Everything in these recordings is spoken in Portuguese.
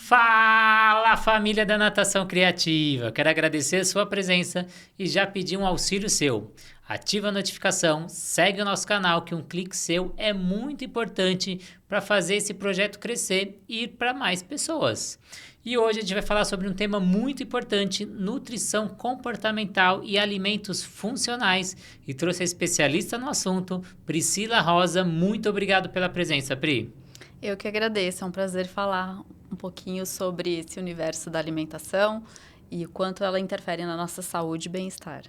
Fala, família da Natação Criativa! Quero agradecer a sua presença e já pedir um auxílio seu. Ativa a notificação, segue o nosso canal, que um clique seu é muito importante para fazer esse projeto crescer e ir para mais pessoas. E hoje a gente vai falar sobre um tema muito importante, nutrição comportamental e alimentos funcionais. E trouxe a especialista no assunto, Priscila Rosa. Muito obrigado pela presença, Pri. Eu que agradeço, é um prazer falar um pouquinho sobre esse universo da alimentação e o quanto ela interfere na nossa saúde e bem-estar.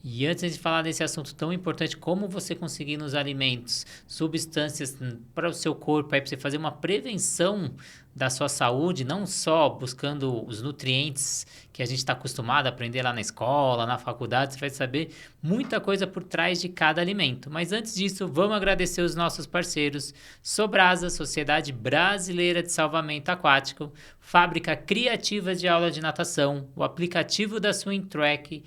E antes de falar desse assunto tão importante, como você conseguir nos alimentos substâncias para o seu corpo, aí para você fazer uma prevenção da sua saúde, não só buscando os nutrientes que a gente está acostumado a aprender lá na escola, na faculdade, você vai saber muita coisa por trás de cada alimento. Mas antes disso, vamos agradecer os nossos parceiros, Sobrasa, Sociedade Brasileira de Salvamento Aquático, Fábrica Criativa de Aula de Natação, o aplicativo da Swim Track,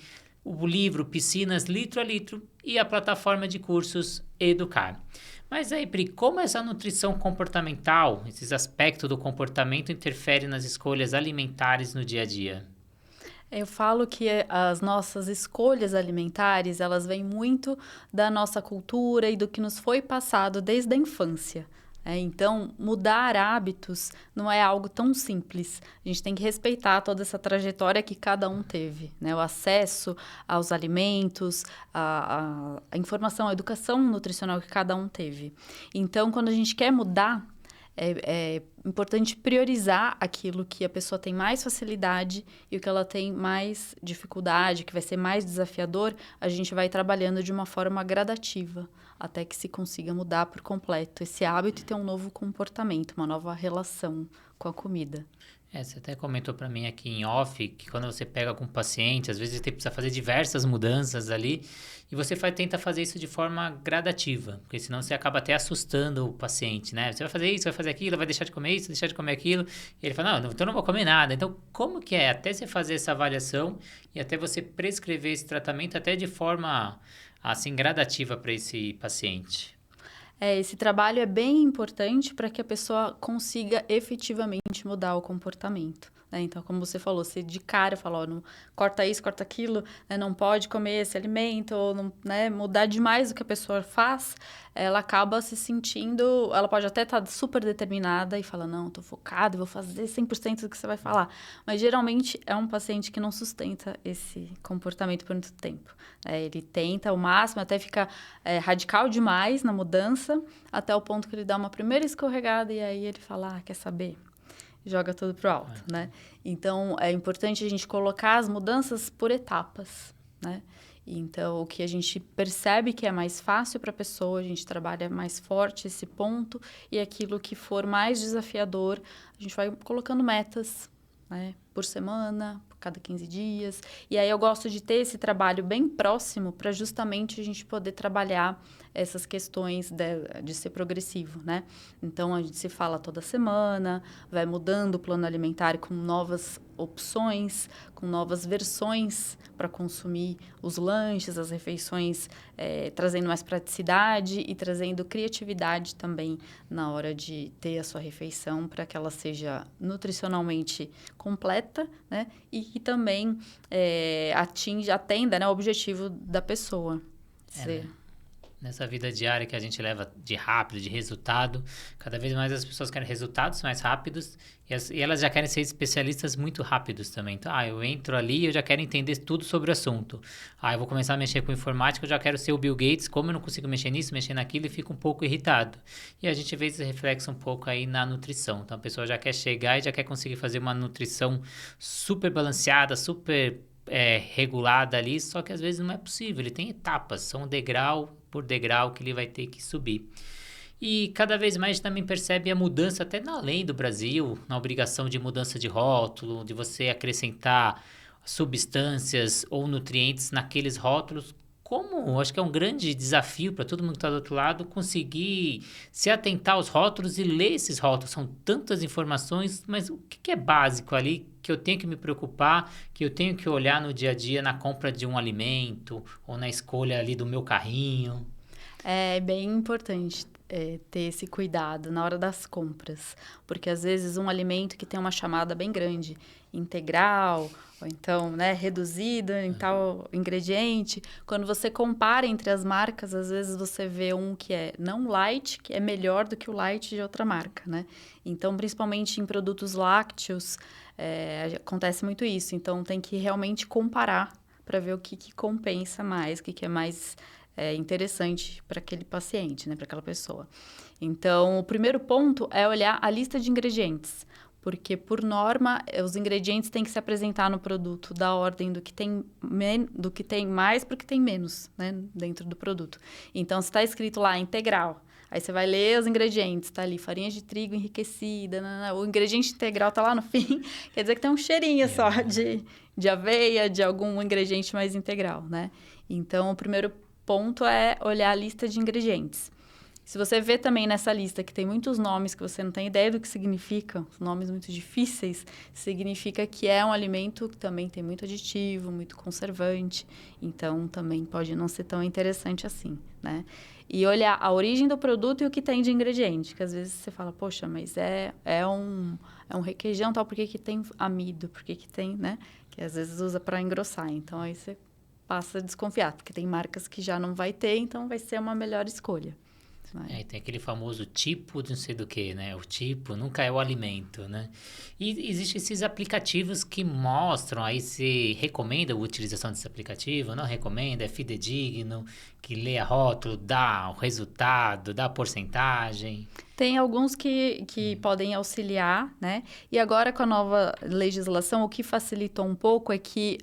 o livro Piscinas Litro a Litro e a plataforma de cursos Educar. Mas aí, Pri, como essa nutrição comportamental, esses aspectos do comportamento interferem nas escolhas alimentares no dia a dia? Eu falo que as nossas escolhas alimentares, elas vêm muito da nossa cultura e do que nos foi passado desde a infância. Então, mudar hábitos não é algo tão simples. A gente tem que respeitar toda essa trajetória que cada um teve, né? O acesso aos alimentos, a informação, a educação nutricional que cada um teve. Então, quando a gente quer mudar, é importante priorizar aquilo que a pessoa tem mais facilidade e o que ela tem mais dificuldade, que vai ser mais desafiador, a gente vai trabalhando de uma forma gradativa, até que se consiga mudar por completo esse hábito e ter um novo comportamento, uma nova relação com a comida. Você até comentou para mim aqui em off que quando você pega com o paciente, às vezes você precisa fazer diversas mudanças ali e você tenta fazer isso de forma gradativa, porque senão você acaba até assustando o paciente, né? Você vai fazer isso, vai fazer aquilo, vai deixar de comer isso, deixar de comer aquilo. E ele fala, não, então eu não vou comer nada. Então, como que é até você fazer essa avaliação e até você prescrever esse tratamento até de forma, assim, gradativa para esse paciente? Esse trabalho é bem importante para que a pessoa consiga efetivamente mudar o comportamento, né? Então, como você falou, você de cara fala, ó, não, corta isso, corta aquilo, né? Não pode comer esse alimento, ou não, né? Mudar demais o que a pessoa faz, ela acaba se sentindo, ela pode até estar super determinada e falar, não, estou focada, vou fazer 100% do que você vai falar. Mas geralmente é um paciente que não sustenta esse comportamento por muito tempo. Ele tenta ao máximo, até fica radical demais na mudança, até o ponto que ele dá uma primeira escorregada e aí ele fala, quer saber? Joga tudo pro alto, né? Então, é importante a gente colocar as mudanças por etapas, né? Então, o que a gente percebe que é mais fácil para a pessoa, a gente trabalha mais forte esse ponto, e aquilo que for mais desafiador, a gente vai colocando metas, né? Por semana, por cada 15 dias. E aí eu gosto de ter esse trabalho bem próximo para justamente a gente poder trabalhar essas questões de ser progressivo, né? Então, a gente se fala toda semana, vai mudando o plano alimentar com novas opções, com novas versões para consumir os lanches, as refeições, trazendo mais praticidade e trazendo criatividade também na hora de ter a sua refeição para que ela seja nutricionalmente completa, né? E que também atenda, né, o objetivo da pessoa. Nessa vida diária que a gente leva de rápido, de resultado, cada vez mais as pessoas querem resultados mais rápidos e elas já querem ser especialistas muito rápidos também. Então, eu entro ali e eu já quero entender tudo sobre o assunto. Eu vou começar a mexer com informática, eu já quero ser o Bill Gates, como eu não consigo mexer nisso, mexer naquilo e fico um pouco irritado. E a gente vê esse reflexo um pouco aí na nutrição. Então, a pessoa já quer chegar e já quer conseguir fazer uma nutrição super balanceada, super regulada ali, só que às vezes não é possível, ele tem etapas, são degrau por degrau que ele vai ter que subir. E cada vez mais a gente também percebe a mudança até na lei do Brasil, na obrigação de mudança de rótulo, de você acrescentar substâncias ou nutrientes naqueles rótulos. Como acho que é um grande desafio para todo mundo que está do outro lado conseguir se atentar aos rótulos e ler esses rótulos. São tantas informações, mas o que é básico ali que eu tenho que me preocupar, que eu tenho que olhar no dia a dia na compra de um alimento ou na escolha ali do meu carrinho? É bem importante ter esse cuidado na hora das compras, porque às vezes um alimento que tem uma chamada bem grande, integral, ou então, né, reduzido em tal ingrediente, quando você compara entre as marcas, às vezes você vê um que é não light, que é melhor do que o light de outra marca, né? Então, principalmente em produtos lácteos, acontece muito isso. Então, tem que realmente comparar para ver o que compensa mais, o que é mais interessante para aquele paciente, né, para aquela pessoa. Então, o primeiro ponto é olhar a lista de ingredientes, porque, por norma, os ingredientes têm que se apresentar no produto da ordem do que tem mais para o que tem menos, né, dentro do produto. Então, se está escrito lá integral, aí você vai ler os ingredientes, tá ali, farinha de trigo enriquecida, o ingrediente integral tá lá no fim, quer dizer que tem um cheirinho só de aveia, de algum ingrediente mais integral, né? Então, o primeiro ponto é olhar a lista de ingredientes. Se você vê também nessa lista que tem muitos nomes que você não tem ideia do que significam, nomes muito difíceis, significa que é um alimento que também tem muito aditivo, muito conservante, então também pode não ser tão interessante assim, né? E olhar a origem do produto e o que tem de ingrediente, que às vezes você fala, poxa, mas é um requeijão tal, por que tem amido, por que tem, né? Que às vezes usa para engrossar, então aí você passa a desconfiar, porque tem marcas que já não vai ter, então vai ser uma melhor escolha. Tem aquele famoso tipo de não sei do que, né? O tipo nunca é o alimento, né? E existem esses aplicativos que mostram, aí se recomenda a utilização desse aplicativo, não recomenda, é fidedigno, que lê a rótulo, dá o resultado, dá a porcentagem. Tem alguns que podem auxiliar, né? E agora, com a nova legislação, o que facilitou um pouco é que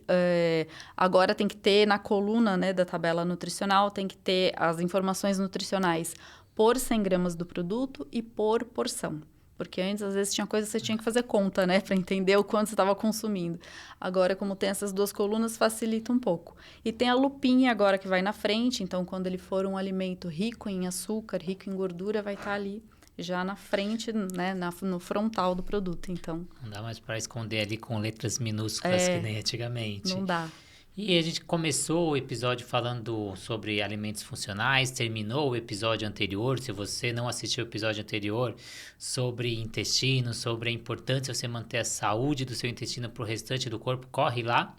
agora tem que ter na coluna, né, da tabela nutricional, tem que ter as informações nutricionais por 100 gramas do produto e por porção. Porque antes, às vezes, tinha coisa que você tinha que fazer conta, né? Para entender o quanto você estava consumindo. Agora, como tem essas duas colunas, facilita um pouco. E tem a lupinha agora que vai na frente. Então, quando ele for um alimento rico em açúcar, rico em gordura, vai estar ali já na frente, né? No frontal do produto. Então, não dá mais para esconder ali com letras minúsculas que nem antigamente. Não dá. E a gente começou o episódio falando sobre alimentos funcionais, terminou o episódio anterior, se você não assistiu o episódio anterior, sobre intestino, sobre a importância de você manter a saúde do seu intestino para o restante do corpo, corre lá.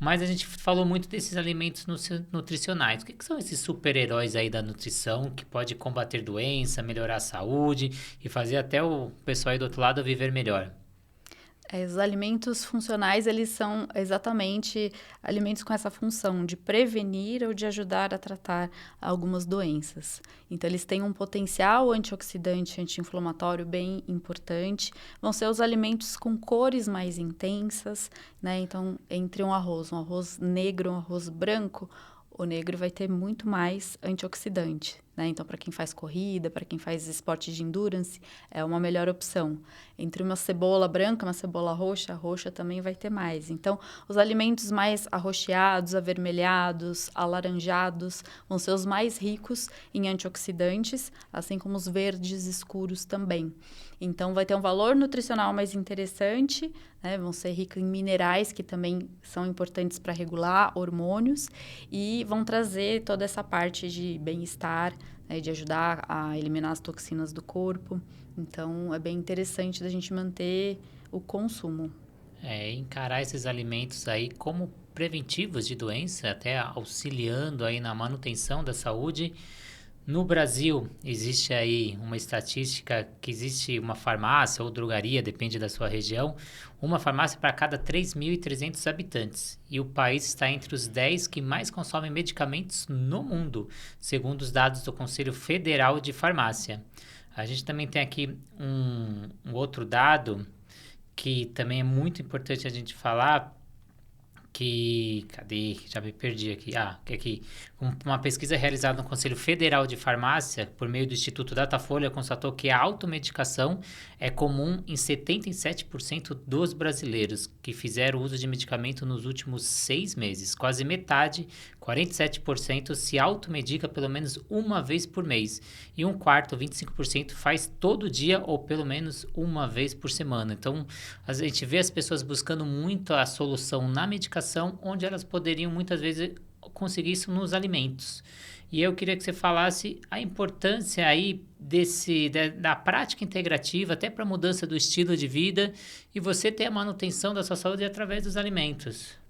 Mas a gente falou muito desses alimentos nutricionais. O que são esses super-heróis aí da nutrição que pode combater doença, melhorar a saúde e fazer até o pessoal aí do outro lado viver melhor? Os alimentos funcionais, eles são exatamente alimentos com essa função de prevenir ou de ajudar a tratar algumas doenças. Então, eles têm um potencial antioxidante, anti-inflamatório bem importante. Vão ser os alimentos com cores mais intensas, né? Então, entre um arroz negro, um arroz branco, o negro vai ter muito mais antioxidante, né? Então, para quem faz corrida, para quem faz esporte de endurance, é uma melhor opção. Entre uma cebola branca, uma cebola roxa, a roxa também vai ter mais. Então, os alimentos mais arroxeados, avermelhados, alaranjados, vão ser os mais ricos em antioxidantes, assim como os verdes escuros também. Então, vai ter um valor nutricional mais interessante, né? Vão ser ricos em minerais, que também são importantes para regular hormônios, e vão trazer toda essa parte de bem-estar, né? De ajudar a eliminar as toxinas do corpo. Então, é bem interessante da gente manter o consumo. Encarar esses alimentos aí como preventivos de doença, até auxiliando aí na manutenção da saúde. No Brasil, existe aí uma estatística que existe uma farmácia ou drogaria, depende da sua região, uma farmácia para cada 3.300 habitantes. E o país está entre os 10 que mais consomem medicamentos no mundo, segundo os dados do Conselho Federal de Farmácia. A gente também tem aqui um outro dado que também é muito importante a gente falar, que... Cadê? Já me perdi aqui. Que aqui. Uma pesquisa realizada no Conselho Federal de Farmácia, por meio do Instituto Datafolha, constatou que a automedicação é comum em 77% dos brasileiros que fizeram uso de medicamento nos últimos 6 meses. Quase metade, 47%, se automedica pelo menos uma vez por mês. E um quarto, 25%, faz todo dia ou pelo menos uma vez por semana. Então, a gente vê as pessoas buscando muito a solução na medicação, onde elas poderiam muitas vezes conseguir isso nos alimentos. E eu queria que você falasse a importância aí da prática integrativa, até para a mudança do estilo de vida, e você ter a manutenção da sua saúde através dos alimentos.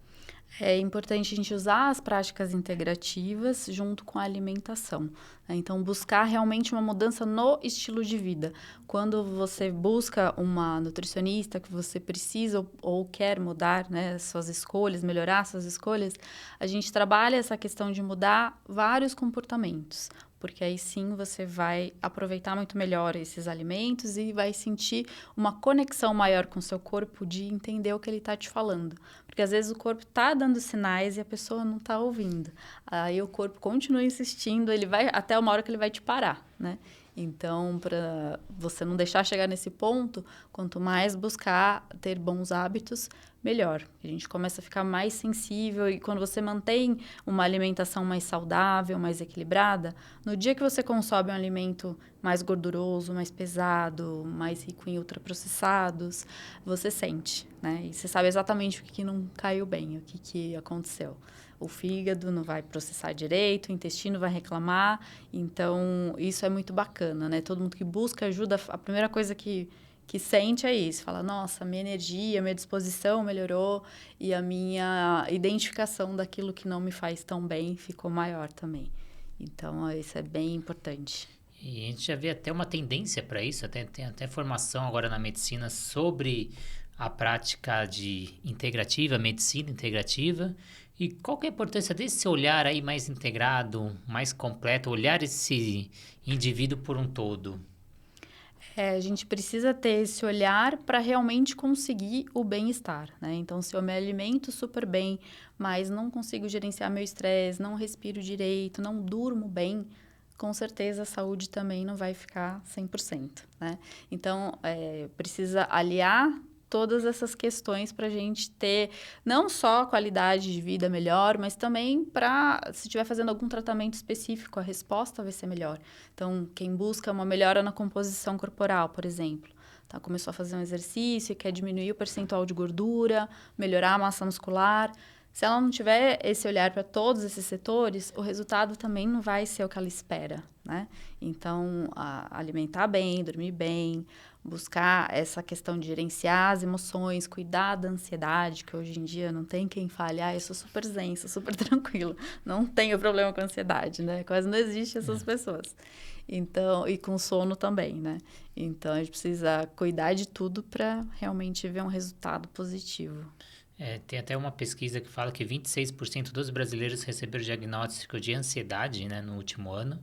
É importante a gente usar as práticas integrativas junto com a alimentação, né? Então, buscar realmente uma mudança no estilo de vida. Quando você busca uma nutricionista que você precisa ou quer mudar, né, suas escolhas, melhorar suas escolhas, a gente trabalha essa questão de mudar vários comportamentos. Porque aí sim você vai aproveitar muito melhor esses alimentos e vai sentir uma conexão maior com o seu corpo de entender o que ele está te falando. Porque às vezes o corpo está dando sinais e a pessoa não está ouvindo. Aí o corpo continua insistindo, ele vai até uma hora que ele vai te parar, né? Então, para você não deixar chegar nesse ponto, quanto mais buscar ter bons hábitos, melhor. A gente começa a ficar mais sensível e quando você mantém uma alimentação mais saudável, mais equilibrada, no dia que você consome um alimento mais gorduroso, mais pesado, mais rico em ultraprocessados, você sente, né? E você sabe exatamente o que não caiu bem, o que aconteceu. O fígado não vai processar direito, o intestino vai reclamar. Então, isso é muito bacana, né? Todo mundo que busca ajuda, a primeira coisa que sente é isso. Fala, nossa, minha energia, minha disposição melhorou e a minha identificação daquilo que não me faz tão bem ficou maior também. Então, isso é bem importante. E a gente já vê até uma tendência para isso, tem até formação agora na medicina sobre a prática de integrativa, medicina integrativa. E qual que é a importância desse olhar aí mais integrado, mais completo, olhar esse indivíduo por um todo? A gente precisa ter esse olhar para realmente conseguir o bem-estar, né? Então, se eu me alimento super bem, mas não consigo gerenciar meu estresse, não respiro direito, não durmo bem, com certeza a saúde também não vai ficar 100%, né? Então, precisa aliar todas essas questões para a gente ter não só qualidade de vida melhor, mas também para, se estiver fazendo algum tratamento específico, a resposta vai ser melhor. Então, quem busca uma melhora na composição corporal, por exemplo, tá, começou a fazer um exercício, quer diminuir o percentual de gordura, melhorar a massa muscular. Se ela não tiver esse olhar para todos esses setores, o resultado também não vai ser o que ela espera, né? Então, alimentar bem, dormir bem, buscar essa questão de gerenciar as emoções, cuidar da ansiedade, que hoje em dia não tem quem fale, eu sou super zen, sou super tranquilo, não tenho problema com ansiedade, né? Quase não existe essas pessoas. Então, e com sono também, né? Então, a gente precisa cuidar de tudo para realmente ver um resultado positivo. Tem até uma pesquisa que fala que 26% dos brasileiros receberam diagnóstico de ansiedade, né, no último ano.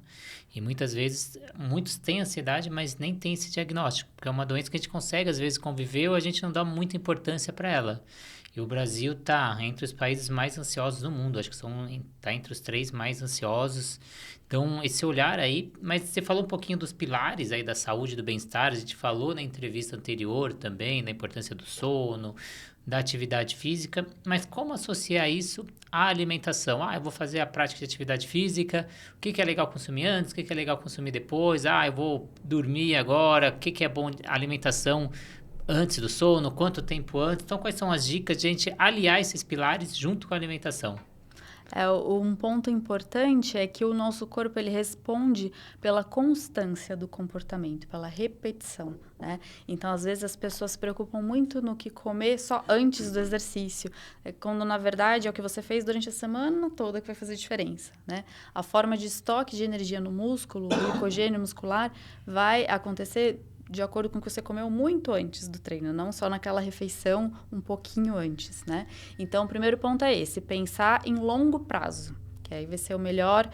E muitas vezes, muitos têm ansiedade, mas nem têm esse diagnóstico, porque é uma doença que a gente consegue, às vezes, conviver ou a gente não dá muita importância para ela. E o Brasil está entre os países mais ansiosos do mundo, acho que está entre os 3 mais ansiosos. Então, esse olhar aí, mas você falou um pouquinho dos pilares aí da saúde e do bem-estar, a gente falou na entrevista anterior também, da importância do sono, da atividade física, mas como associar isso à alimentação? Eu vou fazer a prática de atividade física, o que é legal consumir antes, o que é legal consumir depois? Eu vou dormir agora, o que é bom alimentação antes do sono, quanto tempo antes? Então, quais são as dicas de a gente aliar esses pilares junto com a alimentação? Um ponto importante é que o nosso corpo ele responde pela constância do comportamento, pela repetição, né? Então, às vezes, as pessoas se preocupam muito no que comer só antes do exercício, quando, na verdade, é o que você fez durante a semana toda que vai fazer diferença, né? A forma de estoque de energia no músculo, o glicogênio muscular, vai acontecer de acordo com o que você comeu muito antes do treino, não só naquela refeição um pouquinho antes, né? Então, o primeiro ponto é esse, pensar em longo prazo, que aí vai ser o melhor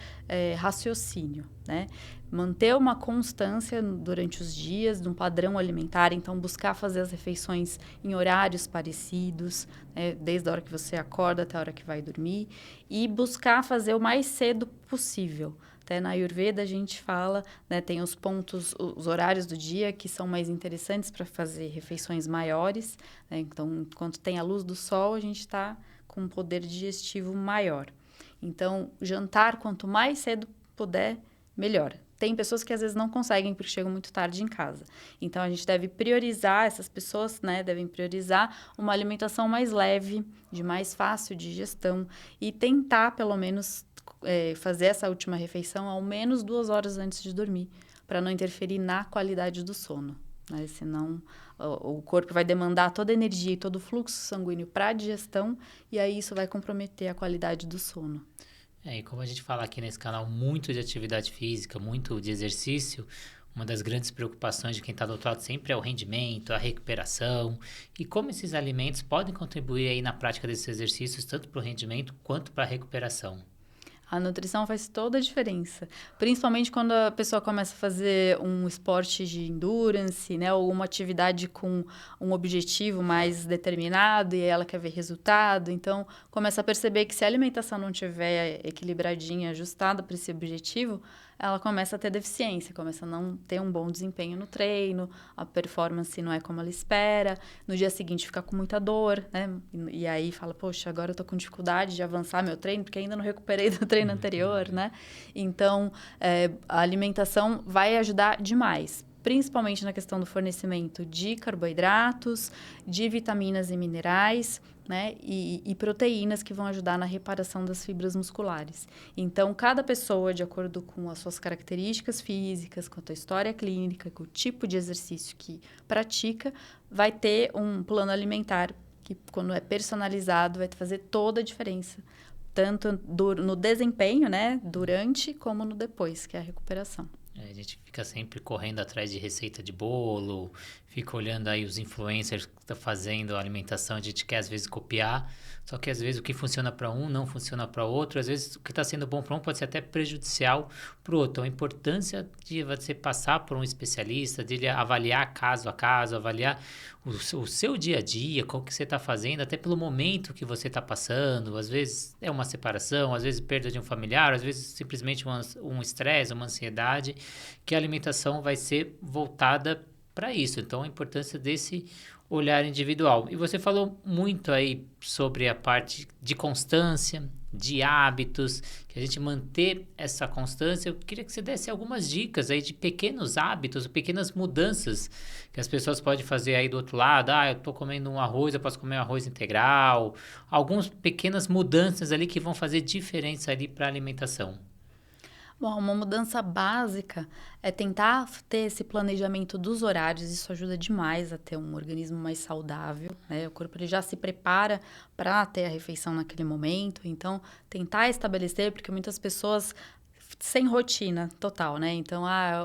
raciocínio, né? Manter uma constância durante os dias, de um padrão alimentar, então buscar fazer as refeições em horários parecidos, né? Desde a hora que você acorda até a hora que vai dormir, e buscar fazer o mais cedo possível. Até na Ayurveda a gente fala, né, tem os pontos, os horários do dia que são mais interessantes para fazer refeições maiores, né? Então, enquanto tem a luz do sol, a gente está com um poder digestivo maior. Então, jantar, quanto mais cedo puder, melhor. tem pessoas que às vezes não conseguem porque chegam muito tarde em casa. Então, a gente deve priorizar, essas pessoas, né, devem priorizar uma alimentação mais leve, de mais fácil digestão e tentar, pelo menos, fazer essa última refeição ao menos 2 horas antes de dormir, para não interferir na qualidade do sono, né? Senão, o corpo vai demandar toda a energia e todo o fluxo sanguíneo para a digestão e aí isso vai comprometer a qualidade do sono. E como a gente fala aqui nesse canal muito de atividade física, muito de exercício, uma das grandes preocupações de quem está do outro lado sempre é o rendimento, a recuperação e como esses alimentos podem contribuir aí na prática desses exercícios, tanto para o rendimento quanto para a recuperação. A nutrição faz toda a diferença, principalmente quando a pessoa começa a fazer um esporte de endurance, né, ou uma atividade com um objetivo mais determinado e ela quer ver resultado. Então, começa a perceber que se a alimentação não estiver equilibradinha, ajustada para esse objetivo, ela começa a ter deficiência, começa a não ter um bom desempenho no treino, a performance não é como ela espera, no dia seguinte fica com muita dor, né? E aí fala, poxa, agora eu tô com dificuldade de avançar meu treino, porque ainda não recuperei do treino anterior, né? Então, a alimentação vai ajudar demais, principalmente na questão do fornecimento de carboidratos, de vitaminas e minerais, né? E proteínas que vão ajudar na reparação das fibras musculares. Então, cada pessoa, de acordo com as suas características físicas, com a sua história clínica, com o tipo de exercício que pratica, vai ter um plano alimentar que, quando é personalizado, vai fazer toda a diferença. Tanto no desempenho, né? Durante, como no depois, que é a recuperação. A gente fica sempre correndo atrás de receita de bolo, fica olhando aí os influencers que estão fazendo a alimentação, a gente quer às vezes copiar, só que às vezes o que funciona para um não funciona para outro, às vezes o que está sendo bom para um pode ser até prejudicial para o outro. Então, a importância de você passar por um especialista, de ele avaliar caso a caso, avaliar o seu dia a dia, qual que você está fazendo, até pelo momento que você está passando. Às vezes é uma separação, às vezes perda de um familiar, às vezes simplesmente um estresse, uma ansiedade, que a alimentação vai ser voltada para isso. Então, a importância desse olhar individual. E você falou muito aí sobre a parte de constância, de hábitos, que a gente manter essa constância. Eu queria que você desse algumas dicas aí de pequenos hábitos, pequenas mudanças que as pessoas podem fazer aí do outro lado. Eu tô comendo um arroz, eu posso comer um arroz integral. Algumas pequenas mudanças ali que vão fazer diferença ali para a alimentação. Bom, uma mudança básica é tentar ter esse planejamento dos horários. Isso ajuda demais a ter um organismo mais saudável, né? O corpo ele já se prepara para ter a refeição naquele momento. Então, tentar estabelecer, porque muitas pessoas sem rotina total, né? Então,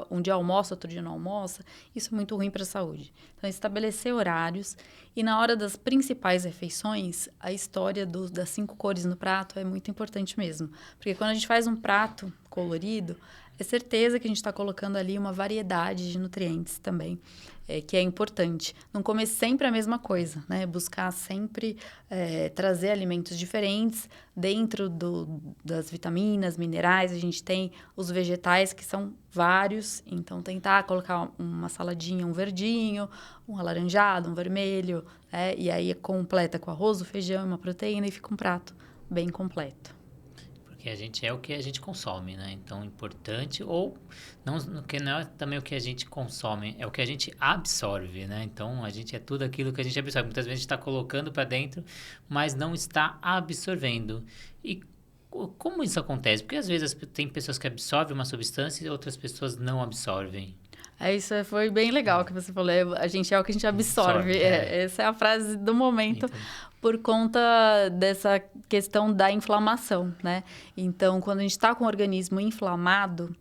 um dia almoça, outro dia não almoça. Isso é muito ruim para a saúde. Então, estabelecer horários. E na hora das principais refeições, a história das 5 cores no prato é muito importante mesmo. Porque quando a gente faz um prato colorido, é certeza que a gente está colocando ali uma variedade de nutrientes também, que é importante. Não comer sempre a mesma coisa, né? Buscar sempre trazer alimentos diferentes. Dentro das vitaminas, minerais, a gente tem os vegetais, que são vários. Então, tentar colocar uma saladinha, um verdinho, um alaranjado, um vermelho, né? E aí completa com arroz, o feijão, uma proteína e fica um prato bem completo. Porque a gente é o que a gente consome, né? Então, importante, ou não, que não é também o que a gente consome, é o que a gente absorve, né? Então, a gente é tudo aquilo que a gente absorve. Muitas vezes a gente está colocando para dentro, mas não está absorvendo. E como isso acontece? Porque às vezes tem pessoas que absorvem uma substância e outras pessoas não absorvem. Isso foi bem legal que você falou. A gente é o que a gente absorve. Essa é a frase do momento. Então, por conta dessa questão da inflamação, né? Então, quando a gente está com o organismo inflamado,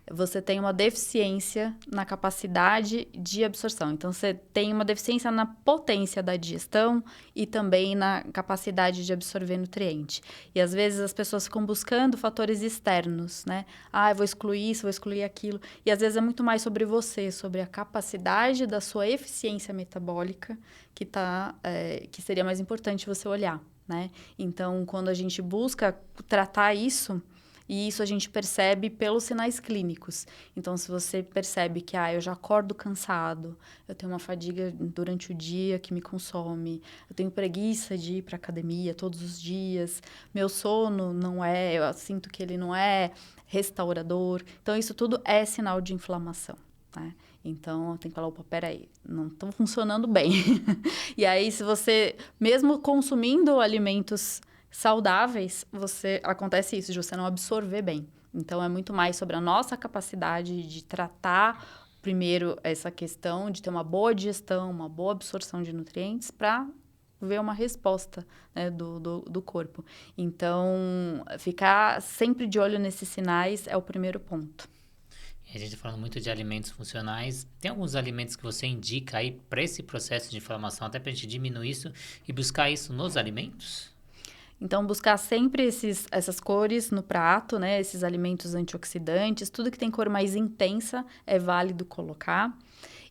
você tem uma deficiência na capacidade de absorção. Então, você tem uma deficiência na potência da digestão e também na capacidade de absorver nutriente. E, às vezes, as pessoas ficam buscando fatores externos, né? Eu vou excluir isso, vou excluir aquilo. E, às vezes, é muito mais sobre você, sobre a capacidade da sua eficiência metabólica, que seria mais importante você olhar, né? Então, quando a gente busca tratar isso, E isso a gente percebe pelos sinais clínicos. Então, se você percebe que eu já acordo cansado, eu tenho uma fadiga durante o dia que me consome, eu tenho preguiça de ir para academia todos os dias, meu sono não é, eu sinto que ele não é restaurador. Então, isso tudo é sinal de inflamação, né? Então, tem que falar, opa, peraí, não estão funcionando bem. E aí, se você, mesmo consumindo alimentos saudáveis, acontece isso, de você não absorver bem. Então, é muito mais sobre a nossa capacidade de tratar, primeiro, essa questão de ter uma boa digestão, uma boa absorção de nutrientes, para ver uma resposta, né, do corpo. Então, ficar sempre de olho nesses sinais é o primeiro ponto. A gente está falando muito de alimentos funcionais. Tem alguns alimentos que você indica aí para esse processo de inflamação, até para a gente diminuir isso e buscar isso nos alimentos? Então, buscar sempre essas cores no prato, né? Esses alimentos antioxidantes, tudo que tem cor mais intensa é válido colocar.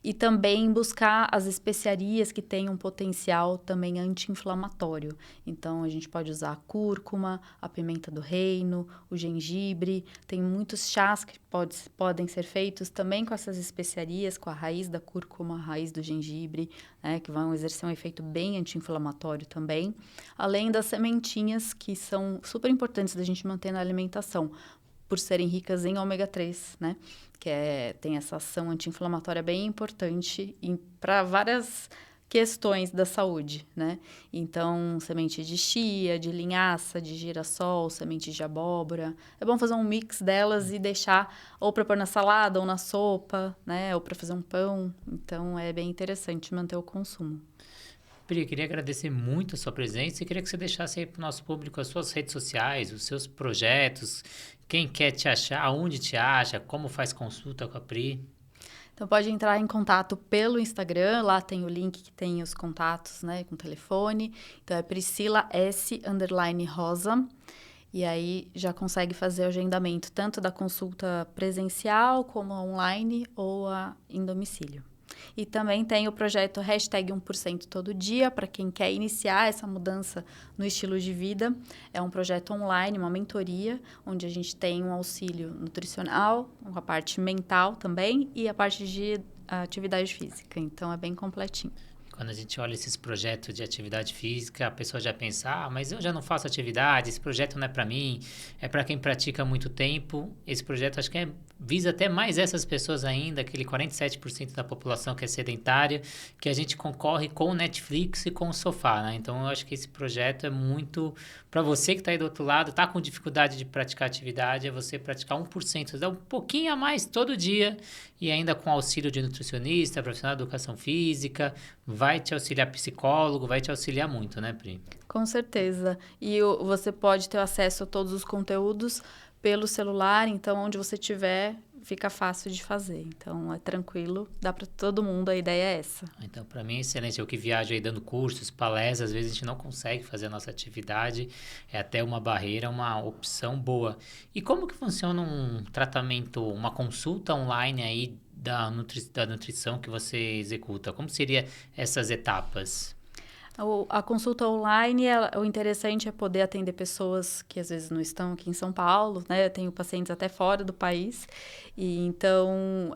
E também buscar as especiarias que têm um potencial também anti-inflamatório. Então, a gente pode usar a cúrcuma, a pimenta do reino, o gengibre. Tem muitos chás que podem ser feitos também com essas especiarias, com a raiz da cúrcuma, a raiz do gengibre, né, que vão exercer um efeito bem anti-inflamatório também. Além das sementinhas, que são super importantes da gente manter na alimentação, por serem ricas em ômega 3, né? Tem essa ação anti-inflamatória bem importante para várias questões da saúde, né? Então, semente de chia, de linhaça, de girassol, semente de abóbora. É bom fazer um mix delas e deixar ou para pôr na salada ou na sopa, né? Ou para fazer um pão. Então, é bem interessante manter o consumo. Pri, eu queria agradecer muito a sua presença e queria que você deixasse aí para o nosso público as suas redes sociais, os seus projetos, quem quer te achar, aonde te acha, como faz consulta com a Pri. Então, pode entrar em contato pelo Instagram, lá tem o link que tem os contatos, né, com telefone. Então, é Priscila S_Rosa. E aí, já consegue fazer o agendamento tanto da consulta presencial, como online ou em domicílio. E também tem o projeto #1% todo dia, para quem quer iniciar essa mudança no estilo de vida. É um projeto online, uma mentoria, onde a gente tem um auxílio nutricional, a parte mental também e a parte de atividade física. Então, é bem completinho. Quando a gente olha esses projetos de atividade física, a pessoa já pensa, mas eu já não faço atividade, esse projeto não é para mim, é para quem pratica há muito tempo. Esse projeto acho que visa até mais essas pessoas ainda, aquele 47% da população que é sedentária, que a gente concorre com o Netflix e com o sofá, né? Então, eu acho que esse projeto é muito para você que está aí do outro lado, está com dificuldade de praticar atividade, é você praticar 1%, dá um pouquinho a mais todo dia e ainda com auxílio de nutricionista, profissional de educação física, vai te auxiliar psicólogo, vai te auxiliar muito, né, Pri? Com certeza. E você pode ter acesso a todos os conteúdos pelo celular, então onde você estiver, fica fácil de fazer. Então, é tranquilo, dá para todo mundo, a ideia é essa. Então, para mim é excelente. Eu que viajo aí dando cursos, palestras, às vezes a gente não consegue fazer a nossa atividade, é até uma barreira, uma opção boa. E como que funciona um tratamento, uma consulta online aí da nutrição que você executa? Como seria essas etapas? A consulta online, o interessante é poder atender pessoas que às vezes não estão aqui em São Paulo, né? Eu tenho pacientes até fora do país. E então,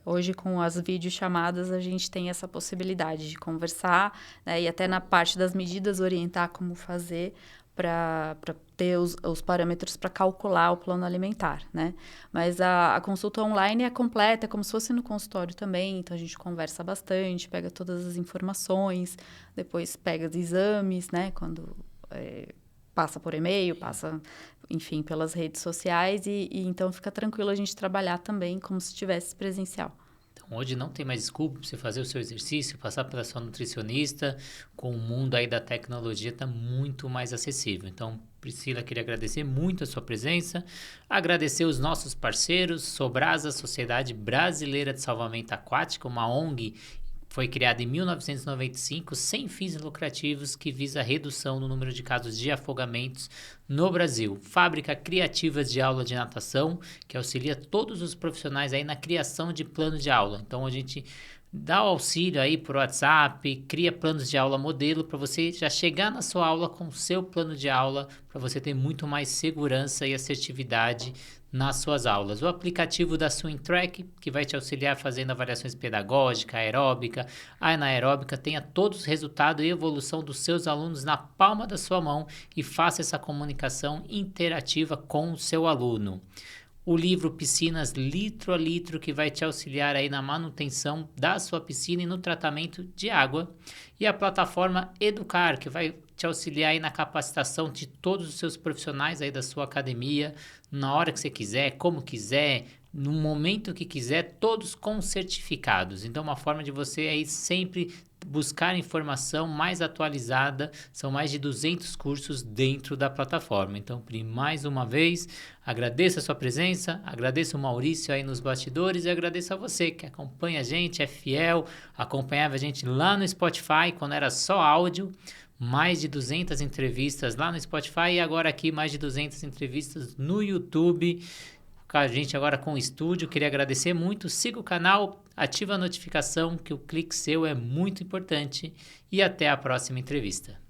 hoje com as videochamadas, a gente tem essa possibilidade de conversar, né? E até na parte das medidas orientar como fazer para ter os parâmetros para calcular o plano alimentar, né? Mas a consulta online é completa, é como se fosse no consultório também, então a gente conversa bastante, pega todas as informações, depois pega os exames, né? Quando passa por e-mail, passa, enfim, pelas redes sociais e então fica tranquilo a gente trabalhar também como se estivesse presencial. Hoje não tem mais desculpa para você fazer o seu exercício, passar pela sua nutricionista, com o mundo aí da tecnologia está muito mais acessível. Então, Priscila, queria agradecer muito a sua presença, agradecer os nossos parceiros, Sobrasa, Sociedade Brasileira de Salvamento Aquático, uma ONG, foi criada em 1995, sem fins lucrativos, que visa a redução no número de casos de afogamentos no Brasil. Fábrica Criativas de Aula de Natação, que auxilia todos os profissionais aí na criação de plano de aula. Então, a gente dá o auxílio aí por WhatsApp, cria planos de aula modelo para você já chegar na sua aula com o seu plano de aula, para você ter muito mais segurança e assertividade nas suas aulas. O aplicativo da SwimTrack, que vai te auxiliar fazendo avaliações pedagógicas, aeróbica, anaeróbica, tenha todos os resultados e evolução dos seus alunos na palma da sua mão e faça essa comunicação interativa com o seu aluno. O livro Piscinas Litro a Litro, que vai te auxiliar aí na manutenção da sua piscina e no tratamento de água. E a plataforma Educar, que vai te auxiliar aí na capacitação de todos os seus profissionais aí da sua academia, na hora que você quiser, como quiser, no momento que quiser, todos com certificados. Então, uma forma de você aí sempre buscar informação mais atualizada. São mais de 200 cursos dentro da plataforma. Então, Pri, mais uma vez, agradeço a sua presença, agradeço o Maurício aí nos bastidores e agradeço a você que acompanha a gente, é fiel, acompanhava a gente lá no Spotify quando era só áudio. Mais de 200 entrevistas lá no Spotify e agora aqui mais de 200 entrevistas no YouTube. Com a gente agora com o estúdio, queria agradecer muito. Siga o canal, ativa a notificação que o clique seu é muito importante e até a próxima entrevista.